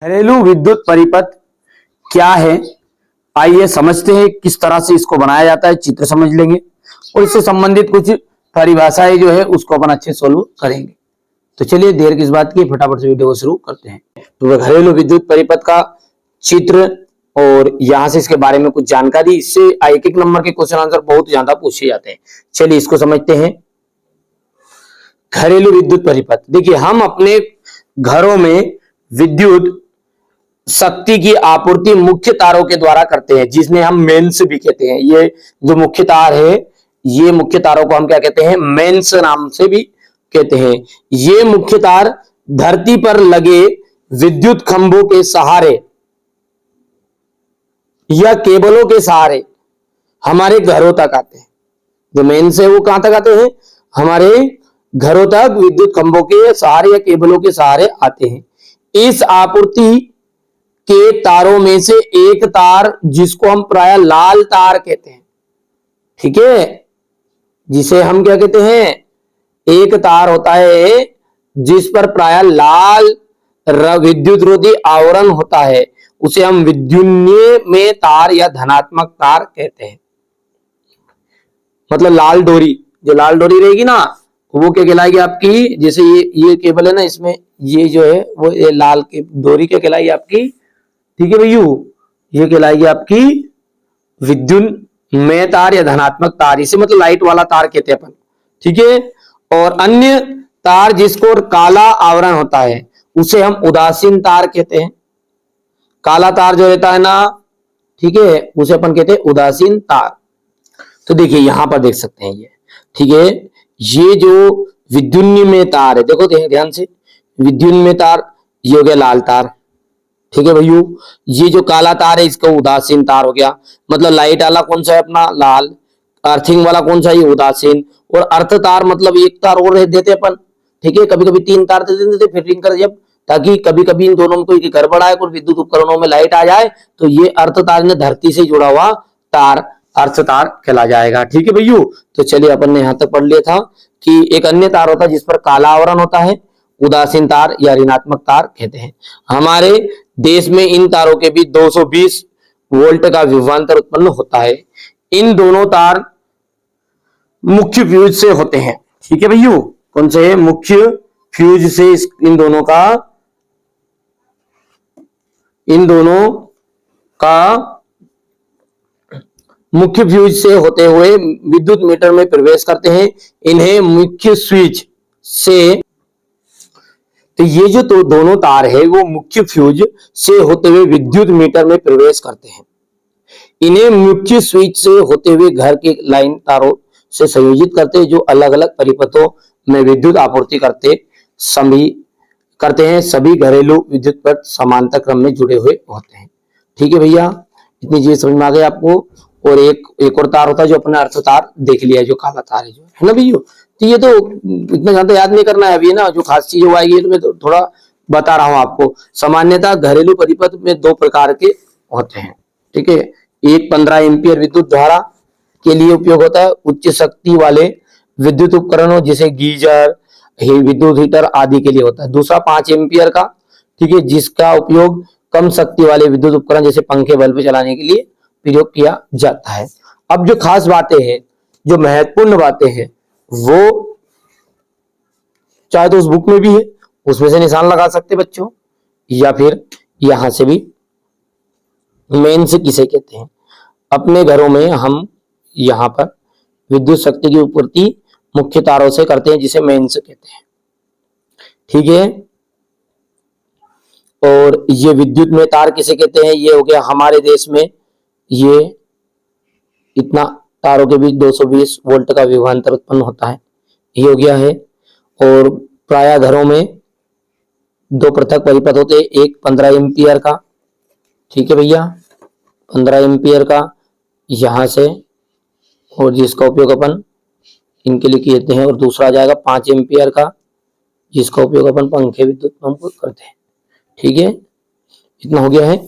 घरेलू विद्युत परिपथ क्या है, आइए समझते हैं किस तरह से इसको बनाया जाता है। चित्र समझ लेंगे और इससे संबंधित कुछ परिभाषाएं जो है उसको अपन अच्छे सोल्व करेंगे। तो चलिए देर किस बात की, फटाफट से वीडियो को शुरू करते हैं। तो घरेलू विद्युत परिपथ का चित्र और यहां से इसके बारे में कुछ जानकारी, इससे एक एक नंबर के क्वेश्चन आंसर बहुत ज्यादा पूछे जाते हैं। चलिए इसको समझते हैं। घरेलू विद्युत परिपथ, देखिए हम अपने घरों में विद्युत शक्ति की आपूर्ति मुख्य तारों के द्वारा करते हैं, जिसने हम मेंस भी कहते हैं। ये जो मुख्य तार है, ये मुख्य तारों को हम क्या कहते हैं, मेंस नाम से भी कहते हैं। ये मुख्य तार धरती पर लगे विद्युत खंभों के सहारे या केबलों के सहारे हमारे घरों तक आते हैं। जो मेंस है वो कहां तक आते हैं, हमारे घरों तक विद्युत खंभों के सहारे या केबलों के सहारे आते हैं। इस आपूर्ति के तारों में से एक तार, जिसको हम प्राय लाल तार कहते हैं, ठीक है, जिसे हम क्या कहते हैं, एक तार होता है जिस पर प्राय लाल विद्युत रोधी आवरण होता है, उसे हम विद्युन्य में तार या धनात्मक तार कहते हैं। मतलब लाल डोरी, जो लाल डोरी रहेगी ना, वो क्या कहलाएगी आपकी, जैसे ये केबल है ना, इसमें ये जो है वो ये लाल की डोरी क्या कहलाएगी आपकी, ठीक है भैया, ये कहलाएगी आपकी विद्युत में तार या धनात्मक तार। इसे मतलब लाइट वाला तार कहते हैं अपन, ठीक है। और अन्य तार जिसको काला आवरण होता है उसे हम उदासीन तार कहते हैं। काला तार जो रहता है ना, ठीक है, उसे अपन कहते हैं उदासीन तार। तो देखिए यहां पर देख सकते हैं ये, ठीक है, ये जो विद्युन्य में तार है, देखो ध्यान से, विद्युन्य में तार ये हो गया लाल तार, ठीक है भैया। ये जो काला तार है इसका उदासीन तार हो गया। मतलब लाइट वाला कौन सा है अपना, लाल। अर्थिंग वाला कौन सा है, ये उदासीन। और अर्थ तार मतलब एक तार और देते अपन, ठीक है, कभी कभी 3 तार दे देते फिर रिंग कर, जब ताकि कभी कभी इन दोनों में कोई गड़बड़ आए, कोई विद्युत उपकरणों में लाइट आ जाए, तो ये अर्थ तार ने धरती से जुड़ा हुआ तार अर्थ तार कहला जाएगा, ठीक है भैया। तो चलिए अपन ने यहां तक पढ़ लिया था कि एक अन्य तार होता है जिस पर काला आवरण होता है, उदासीन तार या ऋणात्मक तार कहते हैं। हमारे देश में इन तारों के बीच 220 वोल्ट का विभवांतर उत्पन्न होता है। इन दोनों तार मुख्य फ्यूज से होते हैं, ठीक है भैया। कौन से, मुख्य फ्यूज से इन दोनों का मुख्य फ्यूज से होते हुए विद्युत मीटर में प्रवेश करते हैं। इन्हें मुख्य स्विच से, तो ये जो दोनों तार है वो मुख्य फ्यूज से होते हुए विद्युत मीटर में प्रवेश करते हैं। इन्हें मुख्य स्विच से होते हुए घर के लाइन तारों से संयोजित करते हैं, जो अलग अलग परिपथों में विद्युत आपूर्ति करते हैं। सभी घरेलू विद्युत पथ समांतर क्रम में जुड़े हुए होते हैं, ठीक है भैया। इतनी चीज समझ में आ गई आपको। और एक और तार होता है जो अपना अर्थ तार देख लिया, जो काला तार है, जो है ना भैया। तो ये तो इतना ज्यादा याद नहीं करना है अभी ना, जो खास चीज आएगी तो मैं तो थोड़ा बता रहा हूं आपको। सामान्यतः घरेलू परिपथ में 2 प्रकार के होते हैं, ठीक है। एक 15 एम्पियर विद्युत धारा के लिए उपयोग होता है, उच्च शक्ति वाले विद्युत उपकरणों जैसे गीजर, विद्युत हीटर आदि के लिए होता है। दूसरा 5 एम्पियर का, ठीक है, जिसका उपयोग कम शक्ति वाले विद्युत उपकरण जैसे पंखे बल्ब चलाने के लिए प्रयोग किया जाता है। अब जो खास बातें हैं, जो महत्वपूर्ण बातें हैं, वो चाहे तो उस बुक में भी है, उसमें से निशान लगा सकते बच्चों, या फिर यहां से भी। मेंस किसे कहते हैं, अपने घरों में हम यहां पर विद्युत शक्ति की आपूर्ति मुख्य तारों से करते हैं, जिसे मेंस कहते हैं, ठीक है। और ये विद्युत में तार किसे कहते हैं, ये हो गया हमारे देश में, ये इतना तारों के बीच 220 वोल्ट का विभवांतर उत्पन्न होता है, ये हो गया है। और प्राय घरों में 2 पृथक परिपथ होते हैं, एक 15 एम्पियर का, ठीक है भैया, 15 एम्पियर का यहां से, और जिसका उपयोग अपन इनके लिए कहते हैं। और दूसरा आ जाएगा 5 एम्पियर का, जिसका उपयोग अपन पंखे विद्युत पंप करते हैं, ठीक है। इतना हो गया है।